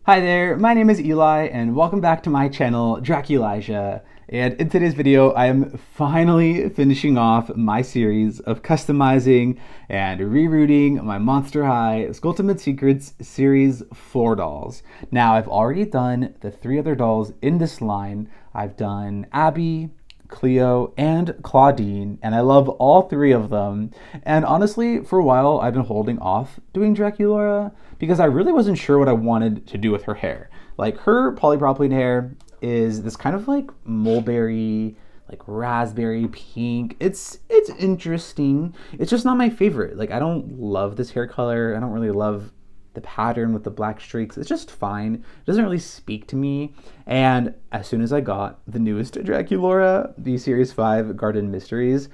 Hi there, my name is Eli and welcome back to my channel, Draculaura. And in today's video, I am finally finishing off my series of customizing and rerooting my Monster High Skulltimate Secrets Series 4 dolls. Now, I've already done the 3 other dolls in this line. I've done Abby, Cleo, and Claudine, and I love all 3 of them. And honestly, for a while, I've been holding off doing Draculaura because I really wasn't sure what I wanted to do with her hair. Like, her polypropylene hair is this kind of like mulberry, like raspberry pink. It's interesting. It's just not my favorite. Like, I don't love this hair color. I don't really love the pattern with the black streaks. It's just fine. It doesn't really speak to me. And as soon as I got the newest Draculaura, the Series 5 Garden Mysteries,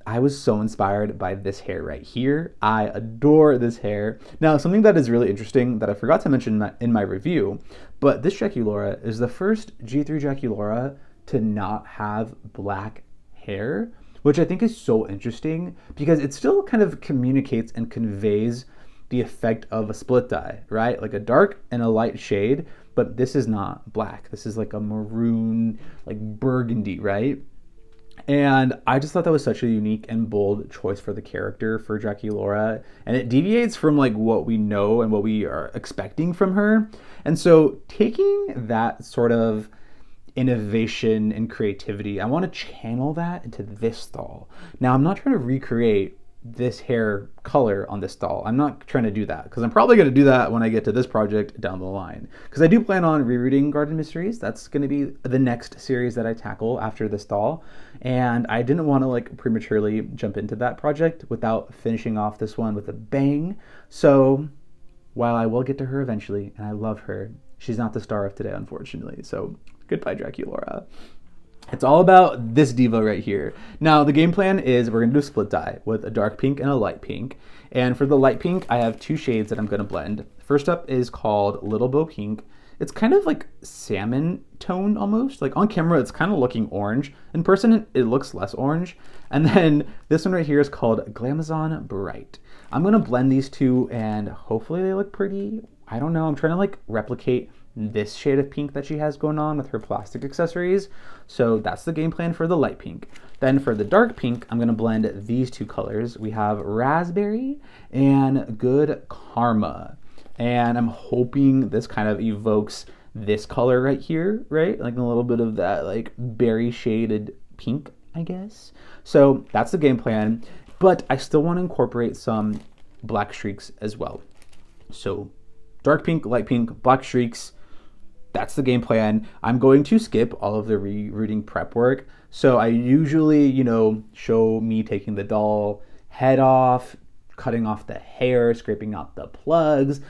I was so inspired by this hair right here. I adore this hair. Now, something that is really interesting that I forgot to mention in my review, but this Draculaura is the first G3 Draculaura to not have black hair, which I think is so interesting because it still kind of communicates and conveys the effect of a split dye, right? Like a dark and a light shade, but this is not black. This is like a maroon, like burgundy, right? And I just thought that was such a unique and bold choice for the character for Draculaura. And it deviates from like what we know and what we are expecting from her. And so taking that sort of innovation and creativity, I want to channel that into this doll. Now, I'm not trying to recreate this hair color on this doll. I'm not trying to do that because I'm probably going to do that when I get to this project down the line, because I do plan on rerooting Garden Mysteries. That's going to be the next series that I tackle after this doll, and I didn't want to like prematurely jump into that project without finishing off this one with a bang. So while I will get to her eventually and I love her, she's not the star of today, unfortunately. So goodbye, Draculaura. It's all about this diva right here. Now, the game plan is we're going to do a split dye with a dark pink and a light pink. And for the light pink, I have 2 shades that I'm going to blend. First up is called Little Bo Pink. It's kind of like salmon tone almost. Like on camera, it's kind of looking orange. In person, it looks less orange. And then this one right here is called Glamazon Bright. I'm going to blend these two and hopefully they look pretty. I don't know. I'm trying to like replicate this shade of pink that she has going on with her plastic accessories. So that's the game plan for the light pink. Then for the dark pink, I'm going to blend these 2 colors. We have Raspberry and Good Karma. And I'm hoping this kind of evokes this color right here, right? Like a little bit of that like berry shaded pink, I guess. So that's the game plan. But I still want to incorporate some black streaks as well. So dark pink, light pink, black streaks. That's the game plan. I'm going to skip all of the rerooting prep work. So I usually, show me taking the doll head off, cutting off the hair, scraping out the plugs,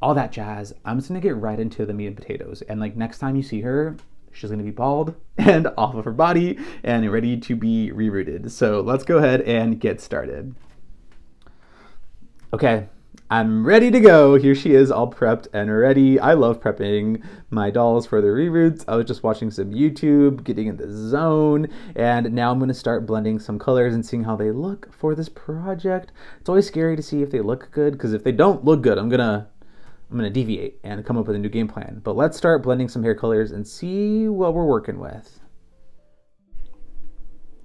all that jazz. I'm just gonna get right into the meat and potatoes. And like next time you see her, she's gonna be bald and off of her body and ready to be rerooted. So let's go ahead and get started. Okay. I'm ready to go. Here she is all prepped and ready. I love prepping my dolls for the reroots. I was just watching some YouTube, getting in the zone, and now I'm going to start blending some colors and seeing how they look for this project. It's always scary to see if they look good, because if they don't look good, I'm gonna deviate and come up with a new game plan. But let's start blending some hair colors and see what we're working with.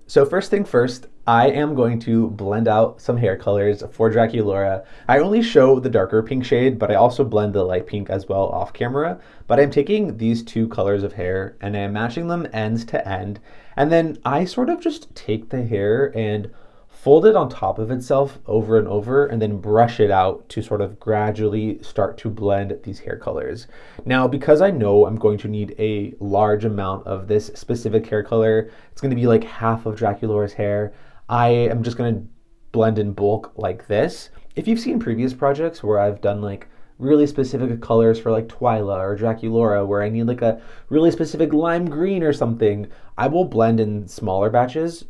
So first thing first, I am going to blend out some hair colors for Draculaura. I only show the darker pink shade, but I also blend the light pink as well off camera. But I'm taking these 2 colors of hair and I'm matching them ends to end. And then I sort of just take the hair and fold it on top of itself over and over and then brush it out to sort of gradually start to blend these hair colors. Now, because I know I'm going to need a large amount of this specific hair color, it's going to be like half of Draculaura's hair, I am just going to blend in bulk like this. If you've seen previous projects where I've done like really specific colors for like Twyla or Draculaura where I need like a really specific lime green or something, I will blend in smaller batches,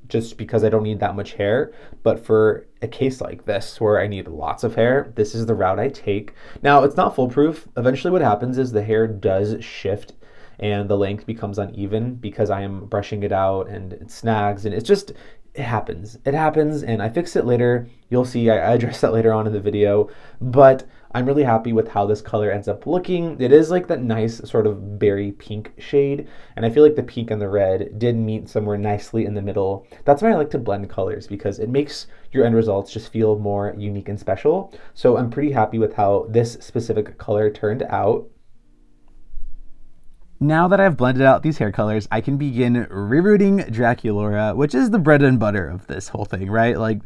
just because I don't need that much hair. But for a case like this where I need lots of hair, this is the route I take. Now, it's not foolproof. Eventually what happens is the hair does shift and the length becomes uneven because I am brushing it out and it snags, and it's just, it happens. It happens, and I fix it later. You'll see I address that later on in the video. But I'm really happy with how this color ends up looking. It is like that nice sort of berry pink shade, and I feel like the pink and the red did meet somewhere nicely in the middle. That's why I like to blend colors, because it makes your end results just feel more unique and special. So I'm pretty happy with how this specific color turned out. Now that I've blended out these hair colors, I can begin rerooting Draculaura, which is the bread and butter of this whole thing, right? Like,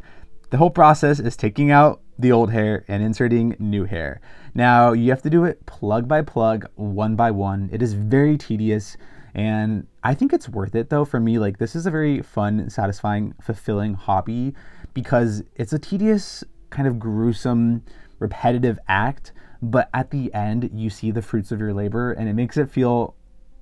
the whole process is taking out the old hair and inserting new hair. Now, you have to do it plug by plug, one by one. It is very tedious, and I think it's worth it though. For me, like, this is a very fun, satisfying, fulfilling hobby, because it's a tedious, kind of gruesome, repetitive act, but at the end, you see the fruits of your labor, and it makes it feel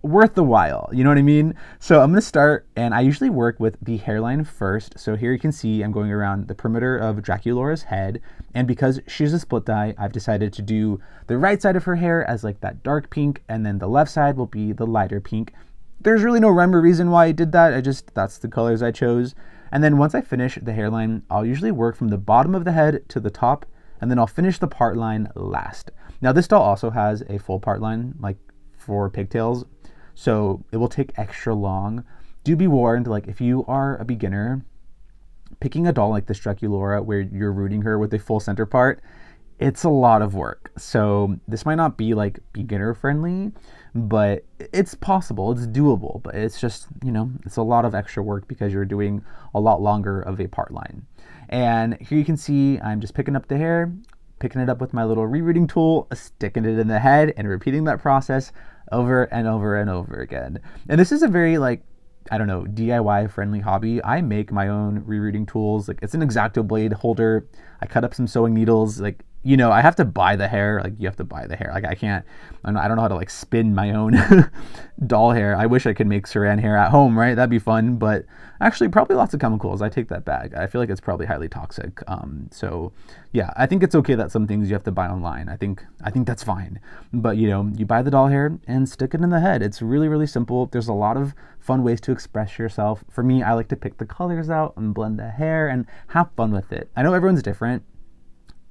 worth the while, you know what I mean? So I'm gonna start, and I usually work with the hairline first. So here you can see I'm going around the perimeter of Draculaura's head, and because she's a split dye, I've decided to do the right side of her hair as like that dark pink, and then the left side will be the lighter pink. There's really no rhyme or reason why I did that. That's the colors I chose. And then once I finish the hairline, I'll usually work from the bottom of the head to the top, and then I'll finish the part line last. Now this doll also has a full part line, like for pigtails, so it will take extra long. Do be warned, like, if you are a beginner, picking a doll like this Draculaura where you're rooting her with a full center part, it's a lot of work. So this might not be like beginner friendly, but it's possible, it's doable, but it's just, you know, it's a lot of extra work because you're doing a lot longer of a part line. And here you can see I'm just picking up the hair, picking it up with my little rerooting tool, sticking it in the head, and repeating that process over and over and over again. And this is a very, like, I don't know, DIY friendly hobby. I make my own rerooting tools. Like, it's an X-Acto blade holder. I cut up some sewing needles. Like, you know, I have to buy the hair. Like, you have to buy the hair. Like, I don't know how to like spin my own doll hair. I wish I could make Saran hair at home, right? That'd be fun, but actually probably lots of chemicals. I take that back. I feel like it's probably highly toxic. So yeah, I think it's okay that some things you have to buy online. I think that's fine. But, you know, you buy the doll hair and stick it in the head. It's really, really simple. There's a lot of fun ways to express yourself. For me, I like to pick the colors out and blend the hair and have fun with it. I know everyone's different.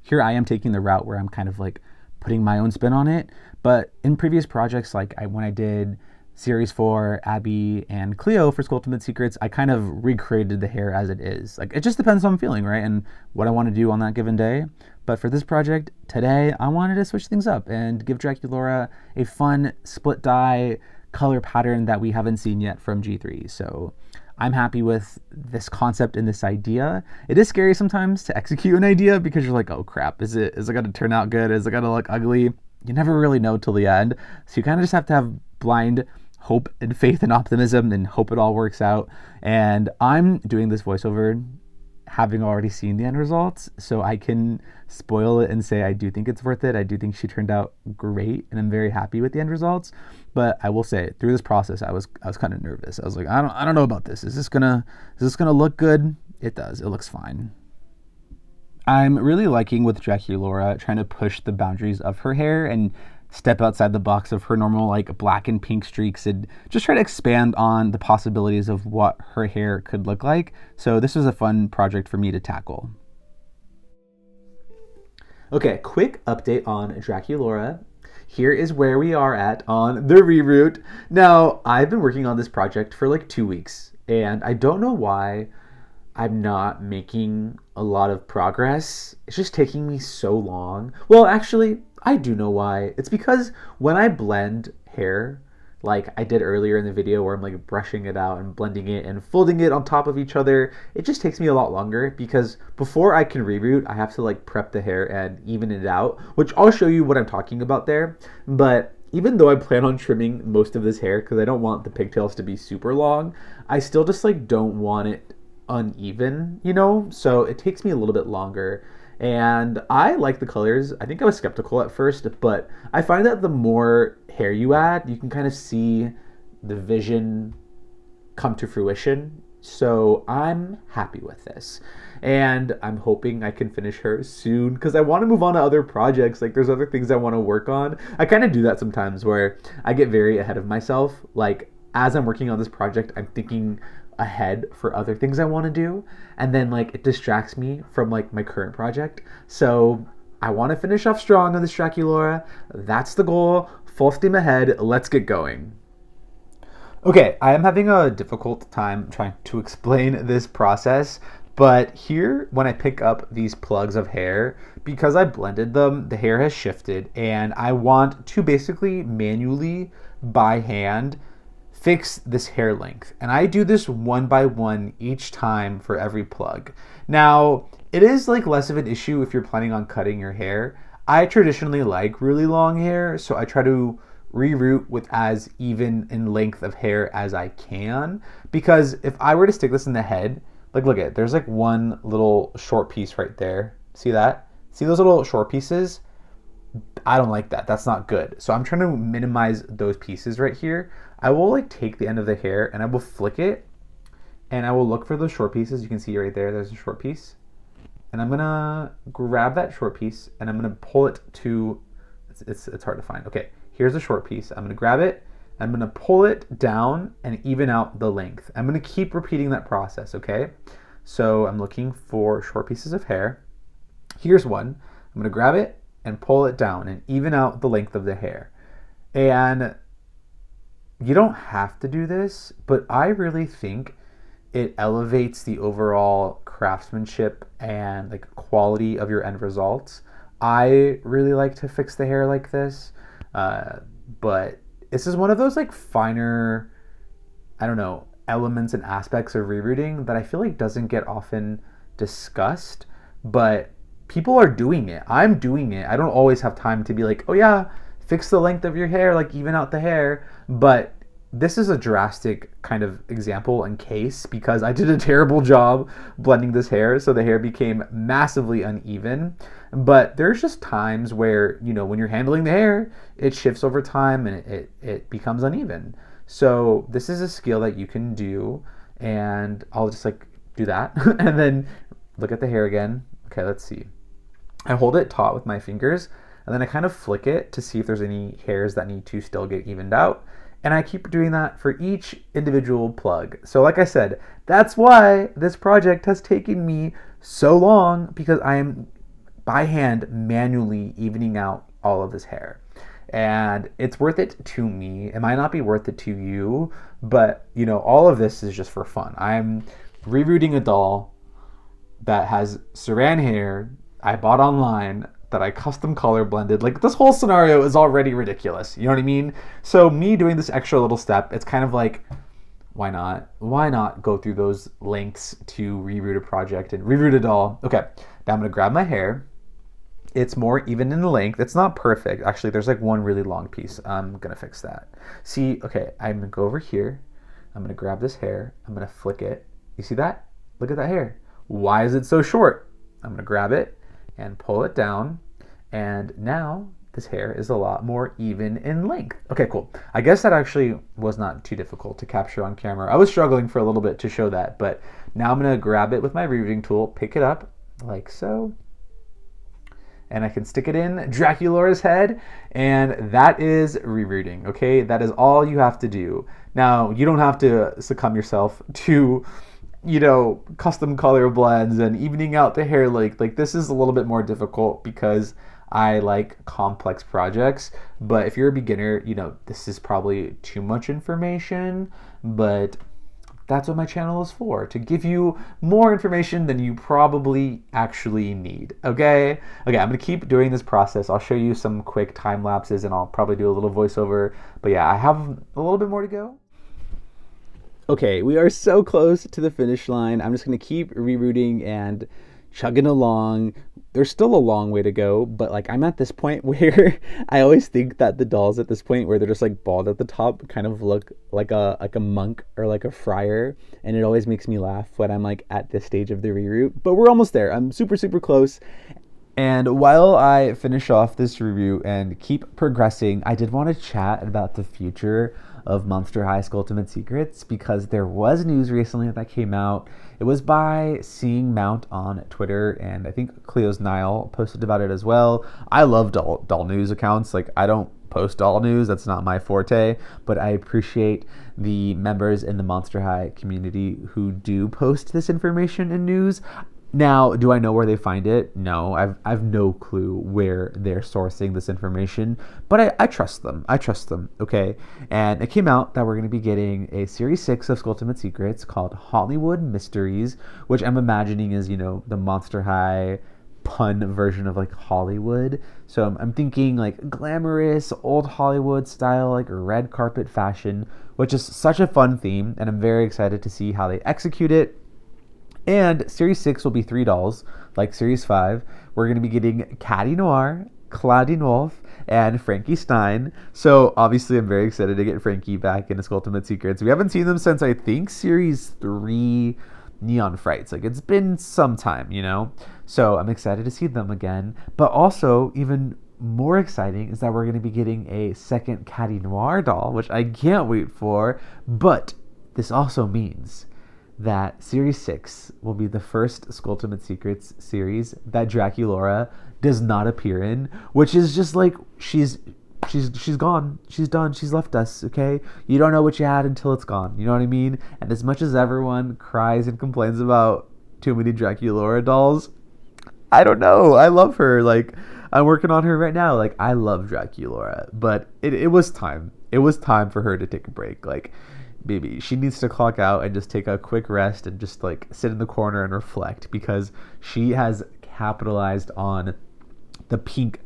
Here I am taking the route where I'm kind of like putting my own spin on it. But in previous projects, like when I did Series 4, Abby, and Cleo for Skulltimate Secrets, I kind of recreated the hair as it is. Like, it just depends on how I'm feeling, right? And what I want to do on that given day. But for this project today, I wanted to switch things up and give Draculaura a fun split dye color pattern that we haven't seen yet from G3. So I'm happy with this concept and this idea. It is scary sometimes to execute an idea because you're like, oh crap, is it going to turn out good? Is it going to look ugly? You never really know till the end. So you kind of just have to have blind hope and faith and optimism and hope it all works out. And I'm doing this voiceover having already seen the end results, so I can spoil it and say I do think it's worth it. I do think she turned out great, and I'm very happy with the end results. But I will say, through this process, I was kind of nervous. I was like, I don't know about this. Is this gonna look good? It does. It looks fine. I'm really liking with Draculaura trying to push the boundaries of her hair and step outside the box of her normal like black and pink streaks and just try to expand on the possibilities of what her hair could look like. So this was a fun project for me to tackle. Okay, quick update on Draculaura. Here is where we are at on the reroot. Now, I've been working on this project for like 2 weeks, and I don't know why I'm not making a lot of progress. It's just taking me so long. Well, actually, I do know why. It's because when I blend hair, like I did earlier in the video where I'm like brushing it out and blending it and folding it on top of each other, it just takes me a lot longer because before I can reroot, I have to like prep the hair and even it out, which I'll show you what I'm talking about there. But even though I plan on trimming most of this hair because I don't want the pigtails to be super long, I still just like don't want it uneven, you know? So it takes me a little bit longer. And I like the colors. I think I was skeptical at first, but I find that the more hair you add, you can kind of see the vision come to fruition. So I'm happy with this. And I'm hoping I can finish her soon because I want to move on to other projects. Like there's other things I want to work on. I kind of do that sometimes where I get very ahead of myself. Like as I'm working on this project, I'm thinking ahead for other things I want to do, and then like it distracts me from like my current project. So I want to finish off strong on this Draculaura. That's the goal. Full steam ahead. Let's get going. Okay, I am having a difficult time trying to explain this process, but here when I pick up these plugs of hair, because I blended them, the hair has shifted, and I want to basically manually, by hand, fix this hair length. And I do this one by one each time for every plug. Now, it is like less of an issue if you're planning on cutting your hair. I traditionally like really long hair, so I try to reroot with as even in length of hair as I can, because if I were to stick this in the head, like look at it, there's like one little short piece right there. See that? See those little short pieces? I don't like that. That's not good. So I'm trying to minimize those pieces right here. I will like take the end of the hair and I will flick it and I will look for those short pieces. You can see right there, there's a short piece. And I'm gonna grab that short piece and I'm gonna pull it to, it's hard to find. Okay, here's a short piece. I'm gonna grab it, I'm gonna pull it down and even out the length. I'm gonna keep repeating that process, okay? So I'm looking for short pieces of hair. Here's one. I'm gonna grab it and pull it down and even out the length of the hair. And you don't have to do this, but I really think it elevates the overall craftsmanship and like quality of your end results. I really like to fix the hair like this, but this is one of those like finer, I don't know, elements and aspects of rerooting that I feel like doesn't get often discussed, but people are doing it. I'm doing it. I don't always have time to be like, oh yeah, fix the length of your hair, like even out the hair, but this is a drastic kind of example and case because I did a terrible job blending this hair, so the hair became massively uneven. But there's just times where, you know, when you're handling the hair, it shifts over time and it becomes uneven. So this is a skill that you can do, and I'll just like do that and then look at the hair again. Okay, let's see. I hold it taut with my fingers and then I kind of flick it to see if there's any hairs that need to still get evened out. And I keep doing that for each individual plug. So like I said, that's why this project has taken me so long, because I am by hand manually evening out all of this hair. And it's worth it to me. It might not be worth it to you, but you know, all of this is just for fun. I'm rerooting a doll that has Saran hair I bought online that I custom color blended. Like, this whole scenario is already ridiculous. You know what I mean? So me doing this extra little step, it's kind of like, why not? Why not go through those lengths to reroot a project and reroot a doll? Okay, now I'm gonna grab my hair. It's more even in the length. It's not perfect. Actually, there's like one really long piece. I'm gonna fix that. See, okay, I'm gonna go over here. I'm gonna grab this hair. I'm gonna flick it. You see that? Look at that hair. Why is it so short? I'm gonna grab it and pull it down, and now this hair is a lot more even in length. Okay, cool. I guess that actually was not too difficult to capture on camera. I was struggling for a little bit to show that, but now I'm gonna grab it with my rerooting tool, pick it up like so, and I can stick it in Draculaura's head, and that is rerooting, okay? That is all you have to do. Now, you don't have to succumb yourself to, you know, custom color blends and evening out the hair length. Like, this is a little bit more difficult because I like complex projects, but if you're a beginner, you know, this is probably too much information, but that's what my channel is for, to give you more information than you probably actually need, okay? Okay, I'm gonna keep doing this process. I'll show you some quick time lapses and I'll probably do a little voiceover, but yeah, I have a little bit more to go. Okay, we are so close to the finish line. I'm just gonna keep rerooting and chugging along. There's still a long way to go, but like, I'm at this point where I always think that the dolls at this point where they're just like bald at the top kind of look like a monk or like a friar, and it always makes me laugh when I'm like at this stage of the reroot. But we're almost there. I'm super close. And while I finish off this review and keep progressing, I did want to chat about the future of Monster High Skulltimate Secrets, because there was news recently that came out. It was by Seeing Mount on Twitter, and I think Cleo's Nile posted about it as well. I love doll news accounts. Like, I don't post doll news, that's not my forte, but I appreciate the members in the Monster High community who do post this information and news. Now, do I know where they find it? No, I've no clue where they're sourcing this information, but I trust them. I trust them, okay? And it came out that we're going to be getting a Series 6 of Skulltimate Secrets called Hollywood Mysteries, which I'm imagining is, the Monster High pun version of like Hollywood. So I'm thinking like glamorous old Hollywood style, like red carpet fashion, which is such a fun theme, and I'm very excited to see how they execute it. And Series 6 will be 3 dolls, like Series 5. We're going to be getting Caddy Noir, Claudine Wolf, and Frankie Stein. So obviously I'm very excited to get Frankie back in Skulltimate Secrets. We haven't seen them since I think Series 3 Neon Frights. Like it's been some time, So I'm excited to see them again. But also even more exciting is that we're going to be getting a second Caddy Noir doll, which I can't wait for. But this also means that Series 6 will be the first Skulltimate Secrets series that Draculaura does not appear in, which is just like she's gone. She's done. She's left us, okay? You don't know what you had until it's gone. You know what I mean? And as much as everyone cries and complains about too many Draculaura dolls, I don't know. I love her. Like, I'm working on her right now. Like, I love Draculaura, but it was time. It was time for her to take a break. Like, baby, she needs to clock out and just take a quick rest and just like sit in the corner and reflect, because she has capitalized on the pink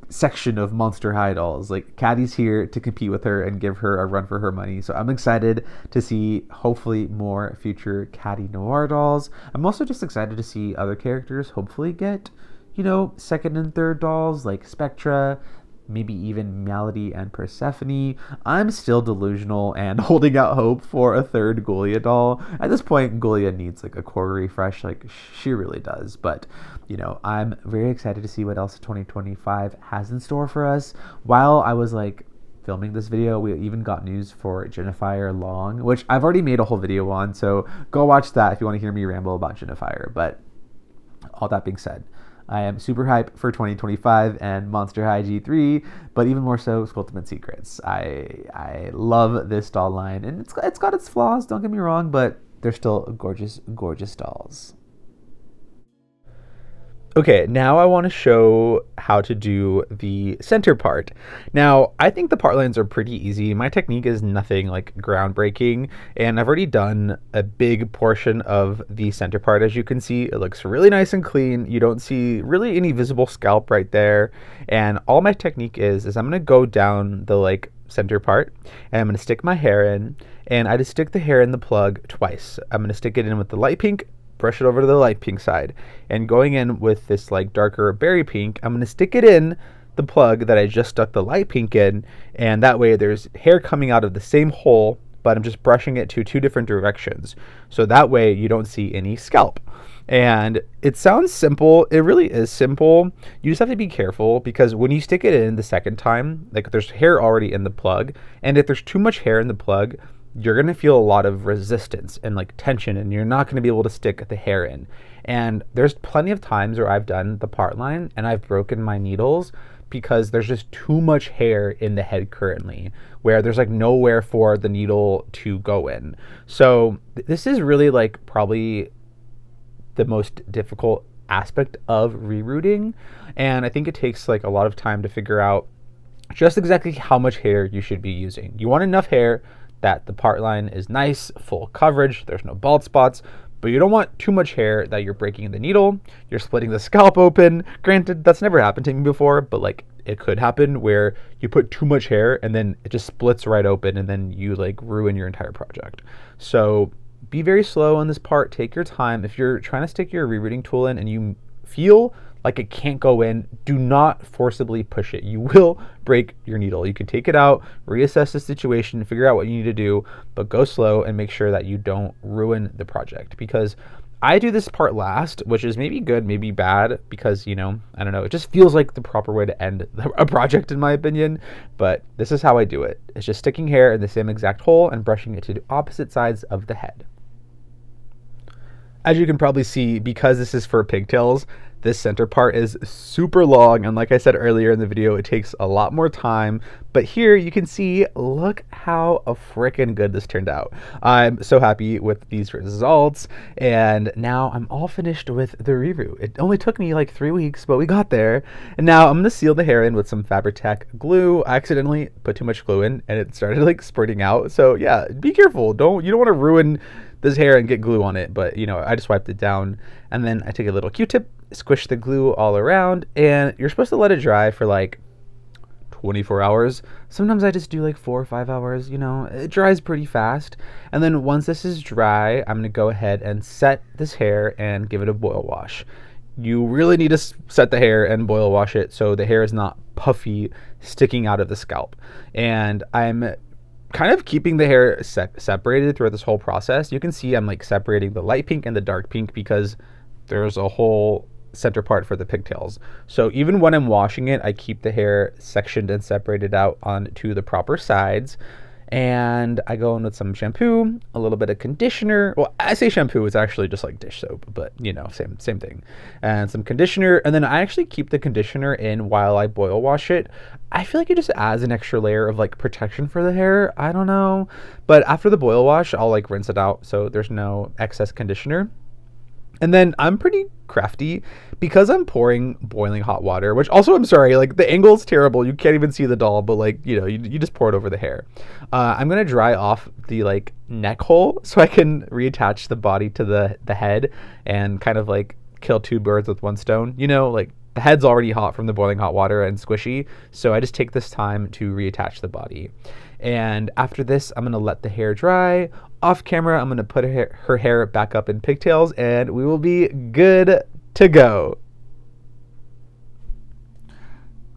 section of Monster High dolls. Like, Caddy's here to compete with her and give her a run for her money. So I'm excited to see hopefully more future Caddy Noir dolls. I'm also just excited to see other characters hopefully get, second and third dolls like Spectra, maybe even Melody and Persephone. I'm still delusional and holding out hope for a third Ghoulia doll. At this point, Ghoulia needs like a core refresh, like she really does. But, I'm very excited to see what else 2025 has in store for us. While I was like filming this video, we even got news for Jennifer Long, which I've already made a whole video on. So go watch that if you want to hear me ramble about Jennifer. But all that being said, I am super hyped for 2025 and Monster High G3, but even more so Skulltimate Secrets. I love this doll line, and it's got its flaws, don't get me wrong, but they're still gorgeous, gorgeous dolls. Okay, now I want to show how to do the center part. Now, I think the part lines are pretty easy. My technique is nothing like groundbreaking, and I've already done a big portion of the center part. As you can see, it looks really nice and clean. You don't see really any visible scalp right there. And all my technique is I'm going to go down the center part, and I'm going to stick my hair in, and I just stick the hair in the plug twice. I'm going to stick it in with the light pink, brush it over to the light pink side, and going in with this darker berry pink, I'm going to stick it in the plug that I just stuck the light pink in, and that way there's hair coming out of the same hole, but I'm just brushing it to two different directions, so that way you don't see any scalp. And it sounds simple. It really is simple. You just have to be careful, because when you stick it in the second time, there's hair already in the plug, and if there's too much hair in the plug, you're going to feel a lot of resistance and tension, and you're not going to be able to stick the hair in. And there's plenty of times where I've done the part line and I've broken my needles because there's just too much hair in the head currently, where there's nowhere for the needle to go in. So this is really probably the most difficult aspect of rerooting, and I think it takes a lot of time to figure out just exactly how much hair you should be using. You want enough hair that the part line is nice, full coverage, there's no bald spots, but you don't want too much hair that you're breaking the needle, you're splitting the scalp open. Granted, that's never happened to me before, but it could happen where you put too much hair and then it just splits right open, and then you ruin your entire project. So be very slow on this part, take your time. If you're trying to stick your rerooting tool in and you feel like it can't go in, do not forcibly push it. You will break your needle. You can take it out, reassess the situation, figure out what you need to do, but go slow and make sure that you don't ruin the project. Because I do this part last, which is maybe good, maybe bad, because, I don't know, it just feels like the proper way to end a project in my opinion, but this is how I do it. It's just sticking hair in the same exact hole and brushing it to the opposite sides of the head. As you can probably see, because this is for pigtails, This center part is super long, and like I said earlier in the video, it takes a lot more time. But here you can see, look how freaking good this turned out. I'm so happy with these results, and now I'm all finished with the reroot. It only took me like 3 weeks, but we got there. And now I'm gonna seal the hair in with some Fabri-Tac glue. I accidentally put too much glue in, and it started like spurting out. So yeah, be careful. You don't want to ruin this hair and get glue on it. But you know, I just wiped it down, and then I take a little Q-tip, squish the glue all around, and you're supposed to let it dry for like 24 hours. Sometimes I just do like 4 or 5 hours, you know, it dries pretty fast. And then once this is dry, I'm gonna go ahead and set this hair and give it a boil wash. You really need to set the hair and boil wash it so the hair is not puffy sticking out of the scalp. And I'm kind of keeping the hair separated throughout this whole process. You can see I'm like separating the light pink and the dark pink because there's a whole center part for the pigtails. So even when I'm washing it, I keep the hair sectioned and separated out onto the proper sides. And I go in with some shampoo, a little bit of conditioner. Well, I say shampoo, it's actually just like dish soap, but you know, same thing. And some conditioner, and then I actually keep the conditioner in while I boil wash it. I feel like it just adds an extra layer of like protection for the hair. I don't know. But after the boil wash, I'll like rinse it out so there's no excess conditioner. And then I'm pretty crafty because I'm pouring boiling hot water, which also, I'm sorry, like the angle's terrible. You can't even see the doll, but like, you know, you just pour it over the hair. I'm going to dry off the like neck hole so I can reattach the body to the head and kind of like kill 2 birds with 1 stone. You know, like the head's already hot from the boiling hot water and squishy. So I just take this time to reattach the body. And after this, I'm going to let the hair dry. Off camera, I'm going to put her hair back up in pigtails, and we will be good to go.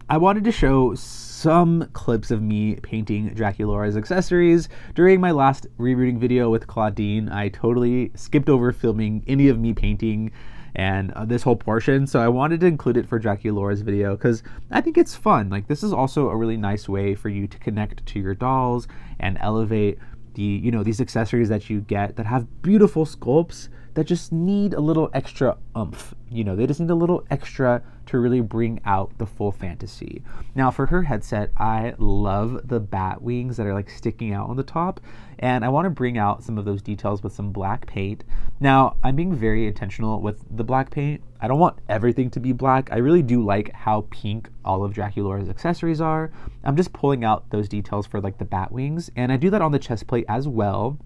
I wanted to show some clips of me painting Draculaura's accessories. During my last rerooting video with Claudine, I totally skipped over filming any of me painting and this whole portion, so I wanted to include it for Draculaura's video because I think it's fun. Like, this is also a really nice way for you to connect to your dolls and elevate the, you know, these accessories that you get that have beautiful sculpts that just need a little extra oomph. You know, they just need a little extra to really bring out the full fantasy. Now for her headset, I love the bat wings that are like sticking out on the top, and I want to bring out some of those details with some black paint. Now I'm being very intentional with the black paint. I don't want everything to be black. I really do like how pink all of Draculaura's accessories are. I'm just pulling out those details for like the bat wings, and I do that on the chest plate as well.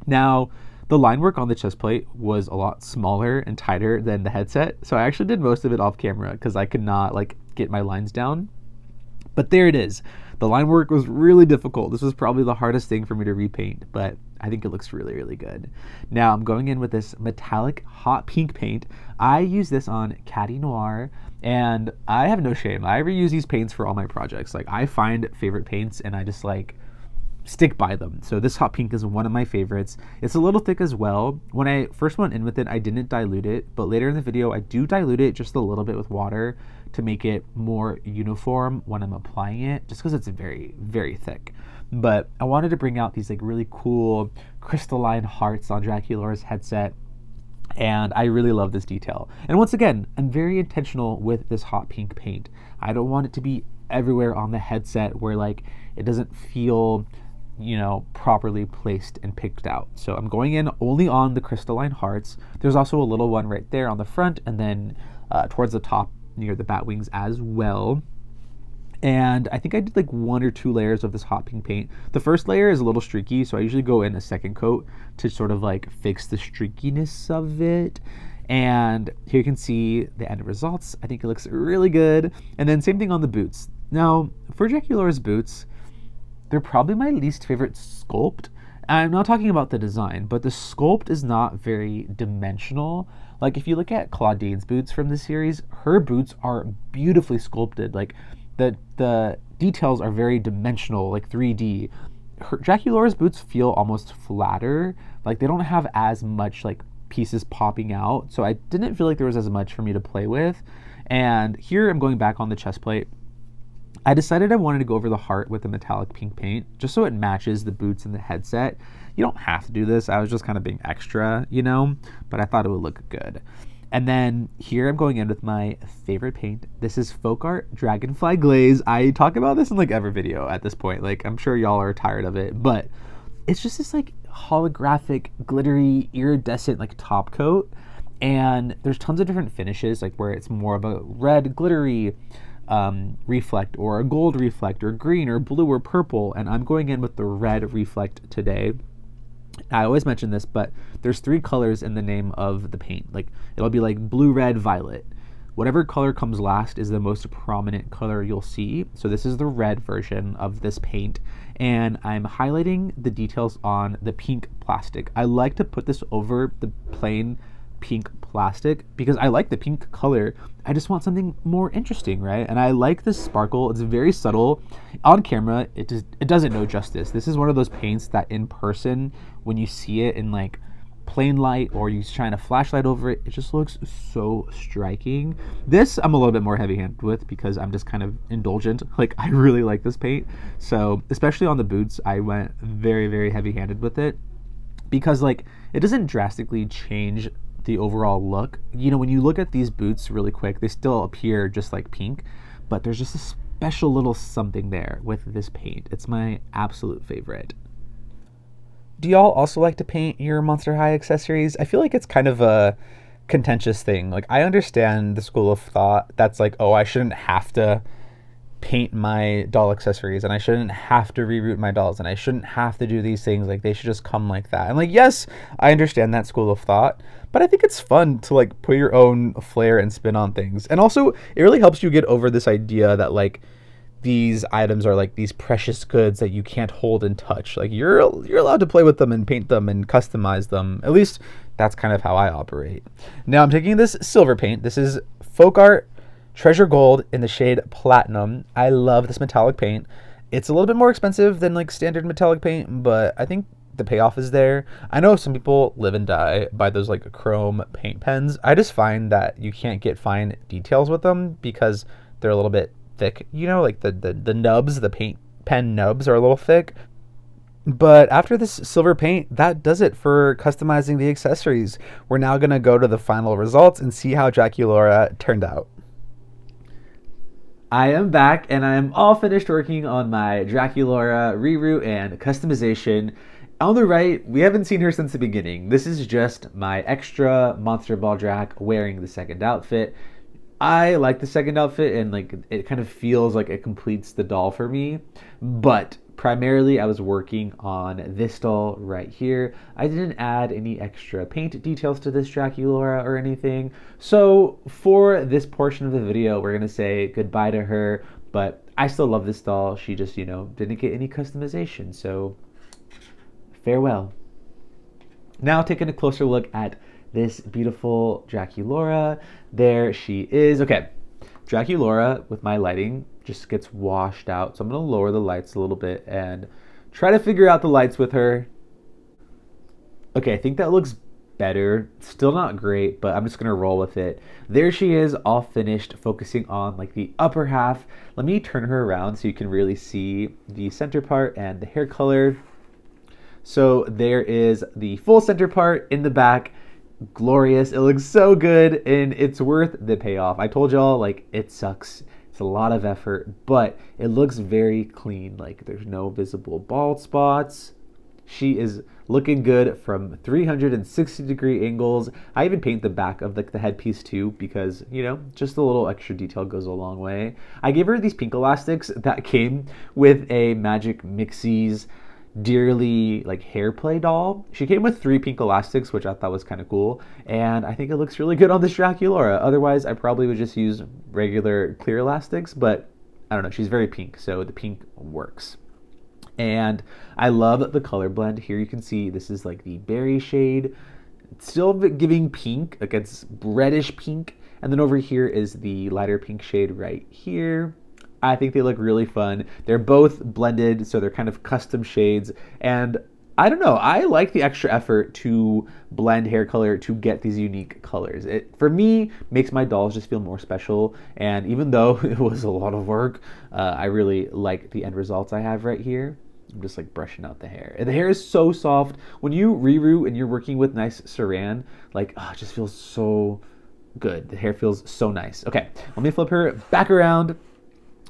Now, the line work on the chest plate was a lot smaller and tighter than the headset, so I actually did most of it off camera because I could not like get my lines down. But there it is. The line work was really difficult. This was probably the hardest thing for me to repaint, but I think it looks really, really good. Now I'm going in with this metallic hot pink paint. I use this on Caddy Noir, and I have no shame. I reuse these paints for all my projects. Like, I find favorite paints and I just like stick by them. So this hot pink is one of my favorites. It's a little thick as well. When I first went in with it, I didn't dilute it, but later in the video, I do dilute it just a little bit with water to make it more uniform when I'm applying it, just because it's very, very thick. But I wanted to bring out these like really cool crystalline hearts on Draculaura's headset, and I really love this detail. And once again, I'm very intentional with this hot pink paint. I don't want it to be everywhere on the headset where like it doesn't feel, you know, properly placed and picked out. So I'm going in only on the crystalline hearts. There's also a little one right there on the front, and then towards the top near the bat wings as well. And I think I did like 1 or 2 layers of this hot pink paint. The first layer is a little streaky, so I usually go in a second coat to sort of like fix the streakiness of it. And here you can see the end results. I think it looks really good. And then same thing on the boots. Now for Draculaura's boots, they're probably my least favorite sculpt. I'm not talking about the design, but the sculpt is not very dimensional. Like, if you look at Claudine's boots from the series, her boots are beautifully sculpted. Like, the details are very dimensional, like 3D. Draculaura's boots feel almost flatter. Like, they don't have as much like pieces popping out. So I didn't feel like there was as much for me to play with. And here I'm going back on the chest plate. I decided I wanted to go over the heart with the metallic pink paint, just so it matches the boots and the headset. You don't have to do this. I was just kind of being extra, you know, but I thought it would look good. And then here I'm going in with my favorite paint. This is Folk Art Dragonfly Glaze. I talk about this in like every video at this point. Like, I'm sure y'all are tired of it, but it's just this like holographic, glittery, iridescent like top coat. And there's tons of different finishes, like where it's more of a red glittery reflect, or a gold reflect, or green or blue or purple. And I'm going in with the red reflect today. I always mention this, but there's 3 colors in the name of the paint. Like, it'll be like blue, red, violet. Whatever color comes last is the most prominent color you'll see. So this is the red version of this paint, and I'm highlighting the details on the pink plastic. I like to put this over the plain pink plastic because I like the pink color. I just want something more interesting, right? And I like this sparkle. It's very subtle. On camera, it doesn't know justice. This is one of those paints that in person, when you see it in like plain light or you shine a flashlight over it, it just looks so striking. This I'm a little bit more heavy-handed with because I'm just kind of indulgent. Like, I really like this paint. So especially on the boots, I went very, very heavy-handed with it because like it doesn't drastically change the overall look. You know, when you look at these boots really quick, they still appear just like pink, but there's just a special little something there with this paint. It's my absolute favorite. Do y'all also like to paint your Monster High accessories? I feel like it's kind of a contentious thing. Like, I understand the school of thought that's like, oh, I shouldn't have to paint my doll accessories, and I shouldn't have to reroot my dolls, and I shouldn't have to do these things. Like, they should just come like that. And like, yes, I understand that school of thought, but I think it's fun to like put your own flair and spin on things. And also, it really helps you get over this idea that like these items are like these precious goods that you can't hold and touch. Like, you're allowed to play with them and paint them and customize them. At least that's kind of how I operate. Now I'm taking this silver paint. This is Folk Art Treasure Gold in the shade Platinum. I love this metallic paint. It's a little bit more expensive than like standard metallic paint, but I think the payoff is there. I know some people live and die by those like chrome paint pens. I just find that you can't get fine details with them because they're a little bit thick. You know, like the nubs, the paint pen nubs are a little thick. But after this silver paint, that does it for customizing the accessories. We're now going to go to the final results and see how Draculaura turned out. I am back, and I am all finished working on my Draculaura reroot and customization. On the right, we haven't seen her since the beginning. This is just my extra Monster Ball Drac wearing the second outfit. I like the second outfit, and like it kind of feels like it completes the doll for me, but primarily I was working on this doll right here. I didn't add any extra paint details to this Draculaura or anything. So for this portion of the video, we're gonna say goodbye to her, but I still love this doll. She just, you know, didn't get any customization, so farewell. Now taking a closer look at this beautiful Draculaura. There she is. Okay, Draculaura with my lighting just gets washed out. So I'm gonna lower the lights a little bit and try to figure out the lights with her. Okay, I think that looks better. Still not great, but I'm just gonna roll with it. There she is, all finished, focusing on like the upper half. Let me turn her around so you can really see the center part and the hair color. So there is the full center part in the back. Glorious. It looks so good, and it's worth the payoff. I told y'all, like, it sucks. It's a lot of effort, but it looks very clean. Like, there's no visible bald spots. She is looking good from 360-degree angles. I even paint the back of the headpiece too because, you know, just a little extra detail goes a long way. I gave her these pink elastics that came with a Magic Mixies Dearly like hair play doll. She came with 3 pink elastics, which I thought was kind of cool, and I think it looks really good on this Draculaura. Otherwise, I probably would just use regular clear elastics, but I don't know, she's very pink, so the pink works. And I love the color blend. Here you can see this is like the berry shade. It's still giving pink, like it's reddish pink, and then over here is the lighter pink shade right here. I think they look really fun. They're both blended, so they're kind of custom shades. And I don't know, I like the extra effort to blend hair color to get these unique colors. It, for me, makes my dolls just feel more special. And even though it was a lot of work, I really like the end results I have right here. I'm just like brushing out the hair. And the hair is so soft. When you reroot and you're working with nice Saran, like, oh, it just feels so good. The hair feels so nice. Okay, let me flip her back around.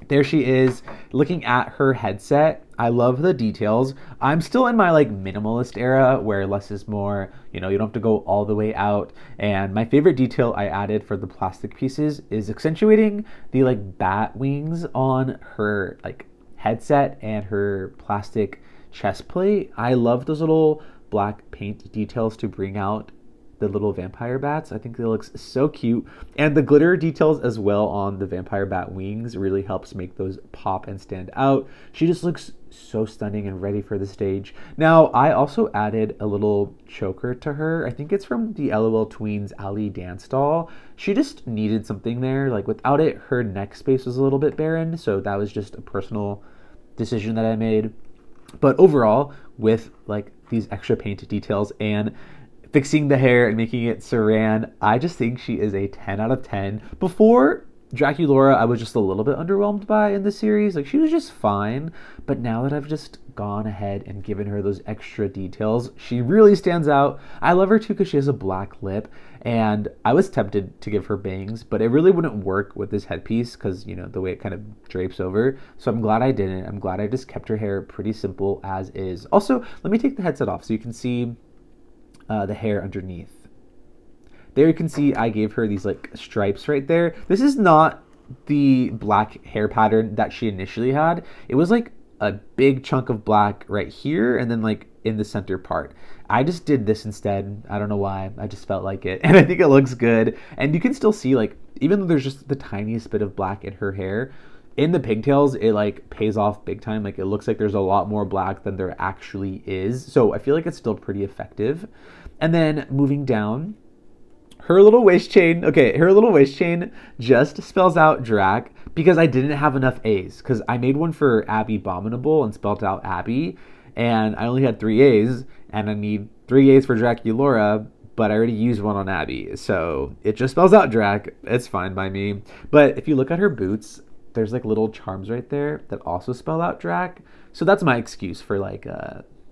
There she is, looking at her headset. I love the details. I'm still in my like minimalist era where less is more, you know, you don't have to go all the way out. And my favorite detail I added for the plastic pieces is accentuating the like bat wings on her like headset and her plastic chest plate. I love those little black paint details to bring out the little vampire bats. I think they look so cute. And the glitter details as well on the vampire bat wings really helps make those pop and stand out. She just looks so stunning and ready for the stage. Now, I also added a little choker to her. I think it's from the LOL Tweens Alley dance doll. She just needed something there. Like without it, her neck space was a little bit barren. So that was just a personal decision that I made. But overall, with like these extra painted details and fixing the hair and making it Saran, I just think she is a 10 out of 10. Before Draculaura, I was just a little bit underwhelmed by in the series. Like she was just fine, but now that I've just gone ahead and given her those extra details, she really stands out. I love her too because she has a black lip, and I was tempted to give her bangs, but it really wouldn't work with this headpiece because, you know, the way it kind of drapes over. So I'm glad I didn't. I'm glad I just kept her hair pretty simple as is. Also, let me take the headset off so you can see the hair underneath. There you can see I gave her these like stripes right there. This is not the black hair pattern that she initially had. It was like a big chunk of black right here and then like in the center part. I just did this instead. I don't know why. I just felt like it. And I think it looks good. And you can still see like, even though there's just the tiniest bit of black in her hair, in the pigtails, it like pays off big time. Like it looks like there's a lot more black than there actually is. So I feel like it's still pretty effective. And then moving down, her little waist chain. Okay, her little waist chain just spells out Drac because I didn't have enough A's. Because I made one for Abby Abominable and spelled out Abby. And I only had 3 A's. And I need 3 A's for Draculaura. But I already used one on Abby. So it just spells out Drac. It's fine by me. But if you look at her boots, there's like little charms right there that also spell out Drac. So that's my excuse for like,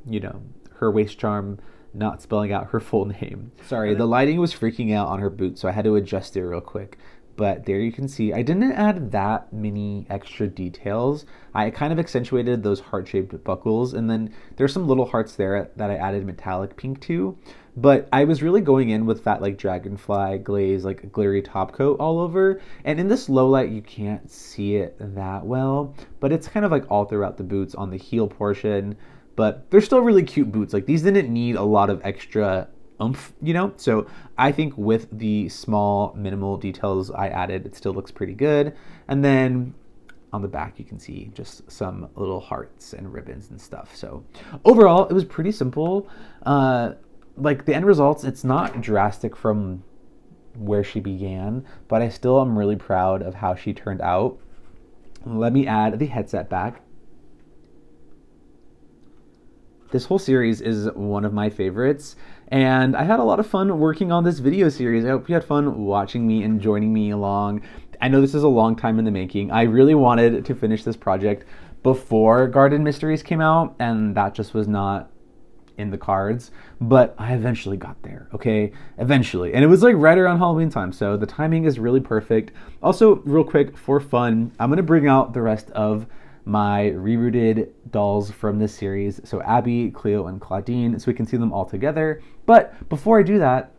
you know, her waist charm not spelling out her full name. Sorry, the lighting was freaking out on her boot, so I had to adjust it real quick. But there you can see, I didn't add that many extra details. I kind of accentuated those heart-shaped buckles, and then there's some little hearts there that I added metallic pink to. But I was really going in with that like dragonfly glaze, like glittery top coat all over. And in this low light, you can't see it that well, but it's kind of like all throughout the boots on the heel portion. But they're still really cute boots. Like these didn't need a lot of extra oomph, you know? So I think with the small minimal details I added, it still looks pretty good. And then on the back, you can see just some little hearts and ribbons and stuff. So overall, it was pretty simple. Like the end results, it's not drastic from where she began, but I still am really proud of how she turned out. Let me add the headset back. This whole series is one of my favorites, and I had a lot of fun working on this video series. I hope you had fun watching me and joining me along. I know this is a long time in the making. I really wanted to finish this project before Garden Mysteries came out, and that just was not in the cards, but I eventually got there, okay? Eventually. And it was like right around Halloween time, so the timing is really perfect. Also, real quick, for fun, I'm gonna bring out the rest of my rerooted dolls from this series. So Abby, Cleo, and Claudine, so we can see them all together. But before I do that,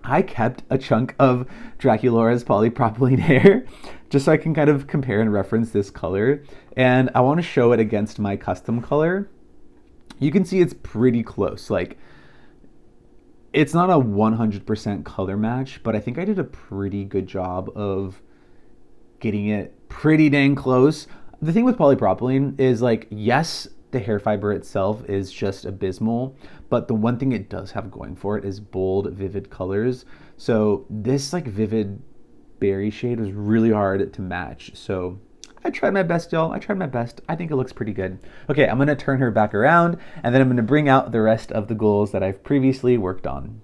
I kept a chunk of Draculaura's polypropylene hair just so I can kind of compare and reference this color. And I want to show it against my custom color. You can see it's pretty close. Like, it's not a 100% color match, but I think I did a pretty good job of getting it pretty dang close. The thing with polypropylene is like, yes, the hair fiber itself is just abysmal, but the one thing it does have going for it is bold, vivid colors. So this like vivid berry shade was really hard to match. So I tried my best, y'all. I tried my best. I think it looks pretty good. Okay, I'm gonna turn her back around, and then I'm gonna bring out the rest of the ghouls that I've previously worked on.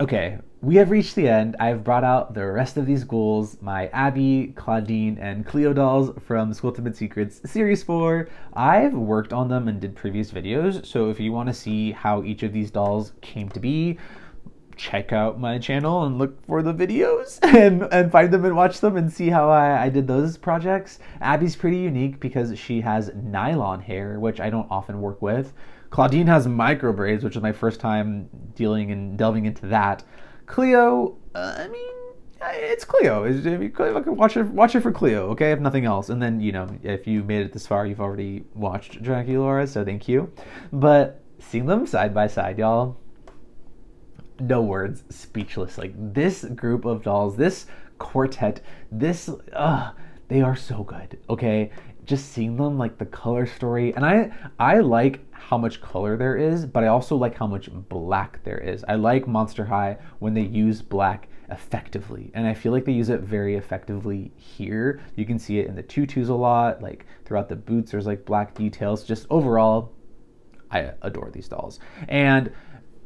Okay, we have reached the end. I've brought out the rest of these ghouls, my Abby, Claudine, and Cleo dolls from Skulltimate Secrets Series 4. I've worked on them and did previous videos, so if you want to see how each of these dolls came to be, check out my channel and look for the videos and find them and watch them and see how I did those projects. Abby's pretty unique because she has nylon hair, which I don't often work with. Claudine has micro braids, which is my first time dealing and delving into that. Cleo, I mean, it's Cleo. Watch it for Cleo, okay? If nothing else. And then, if you made it this far, you've already watched Draculaura, so thank you. But seeing them side by side, y'all, no words, speechless. Like, this group of dolls, this quartet, they are so good, okay? Just seeing them, like the color story, and I like how much color there is, but I also like how much black there is. I like Monster High when they use black effectively, and I feel like they use it very effectively here. You can see it in the tutus a lot, like throughout the boots there's like black details. Just overall, I adore these dolls. And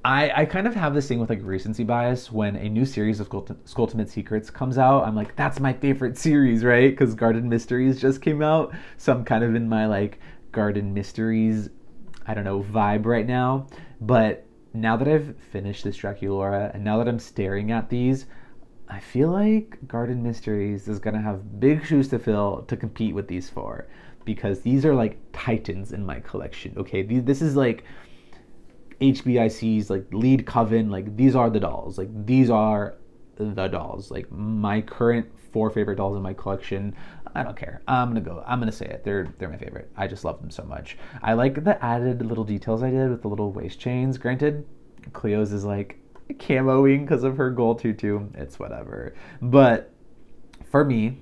I kind of have this thing with like recency bias. When a new series of Skulltimate Secrets comes out, I'm like, that's my favorite series, right? Because Garden Mysteries just came out, so I'm kind of in my like Garden Mysteries, I don't know, vibe right now. But now that I've finished this Draculaura and now that I'm staring at these, I feel like Garden Mysteries is gonna have big shoes to fill to compete with these four, because these are like titans in my collection. Okay, this is like HBIC's like lead coven. Like, these are the dolls. Like, these are the dolls. Like, my current 4 favorite dolls in my collection. I don't care. I'm gonna say it. They're my favorite. I just love them so much. I like the added little details I did with the little waist chains. Granted, Cleo's is like camoing because of her gold tutu. It's whatever. But for me,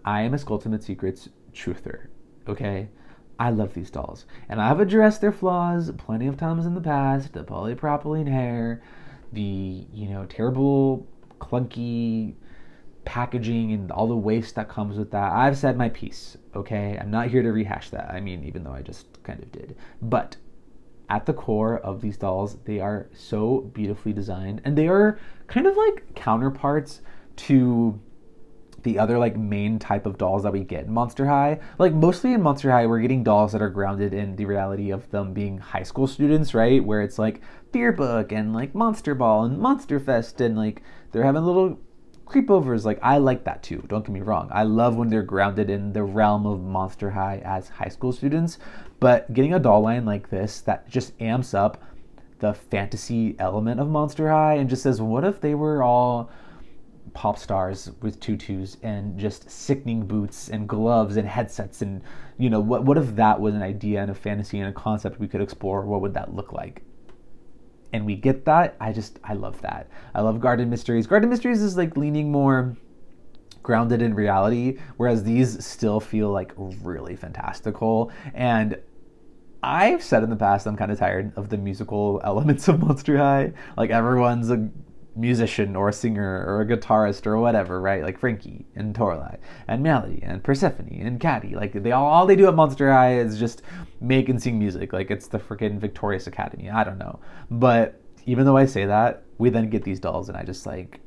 I am a Skulltimate Secrets truther. Okay? I love these dolls, and I've addressed their flaws plenty of times in the past. The polypropylene hair, the terrible clunky packaging and all the waste that comes with that. I've said my piece, okay? I'm not here to rehash that. I mean, even though I just kind of did. But at the core of these dolls, they are so beautifully designed, and they are kind of like counterparts to the other like main type of dolls that we get in Monster High. Like, mostly in Monster High, we're getting dolls that are grounded in the reality of them being high school students, right? Where it's like Beer Book and like Monster Ball and Monster Fest, and like they're having little creepovers. Like, I like that too, don't get me wrong. I love when they're grounded in the realm of Monster High as high school students. But getting a doll line like this that just amps up the fantasy element of Monster High and just says, what if they were all pop stars with tutus and just sickening boots and gloves and headsets, and what if that was an idea and a fantasy and a concept we could explore? What would that look like? And we get that. I love that. I love Garden Mysteries. Garden Mysteries is like leaning more grounded in reality, whereas these still feel like really fantastical. And I've said in the past, I'm kind of tired of the musical elements of Monster High. Like, everyone's a musician or a singer or a guitarist or whatever, right? Like Frankie and Torlai and Melody and Persephone and Caddy. Like, all they do at Monster High is just make and sing music. Like, it's the freaking Victorious Academy. I don't know. But even though I say that, we then get these dolls and I just like,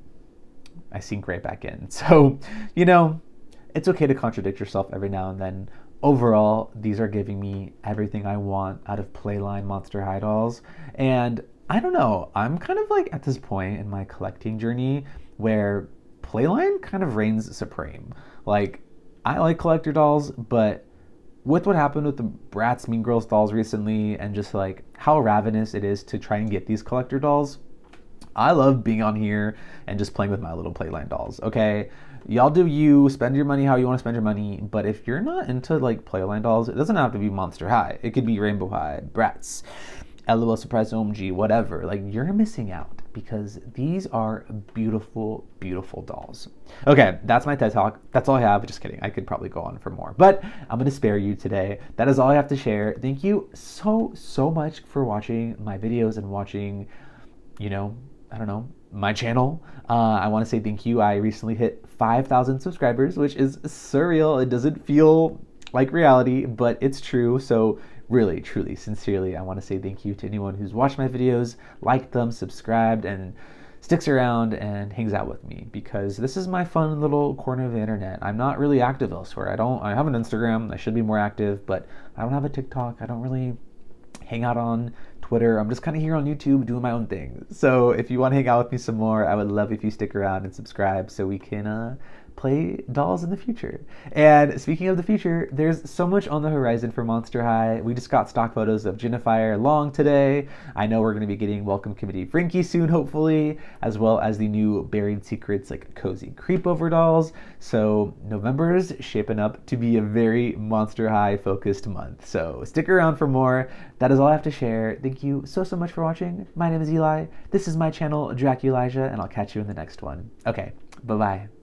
I sink right back in. So, it's okay to contradict yourself every now and then. Overall, these are giving me everything I want out of Playline Monster High dolls. And I don't know, I'm kind of like at this point in my collecting journey where Playline kind of reigns supreme. Like, I like collector dolls, but with what happened with the Bratz Mean Girls dolls recently and just like how ravenous it is to try and get these collector dolls, I love being on here and just playing with my little Playline dolls, okay? Y'all do you, spend your money how you want to spend your money, but if you're not into like Playline dolls, it doesn't have to be Monster High. It could be Rainbow High, Bratz, LOL Surprise OMG, whatever. Like, you're missing out because these are beautiful, beautiful dolls. Okay, that's my TED Talk. That's all I have. Just kidding. I could probably go on for more, but I'm going to spare you today. That is all I have to share. Thank you so, so much for watching my videos and watching, I don't know, my channel. I want to say thank you. I recently hit 5,000 subscribers, which is surreal. It doesn't feel like reality, but it's true. So really, truly, sincerely, I want to say thank you to anyone who's watched my videos, liked them, subscribed, and sticks around and hangs out with me, because this is my fun little corner of the internet. I'm not really active elsewhere. I have an Instagram. I should be more active, but I don't have a TikTok. I don't really hang out on Twitter. I'm just kind of here on YouTube doing my own thing. So if you want to hang out with me some more, I would love if you stick around and subscribe so we can play dolls in the future. And speaking of the future, there's so much on the horizon for Monster High. We just got stock photos of Jennifer Long today. I know we're going to be getting Welcome Committee Frankie soon, hopefully, as well as the new Buried Secrets, like cozy creepover dolls. So November is shaping up to be a very Monster High focused month. So stick around for more. That is all I have to share. Thank you so much for watching. My name is Eli. This is my channel, Draculaura, and I'll catch you in the next one. Okay, bye-bye.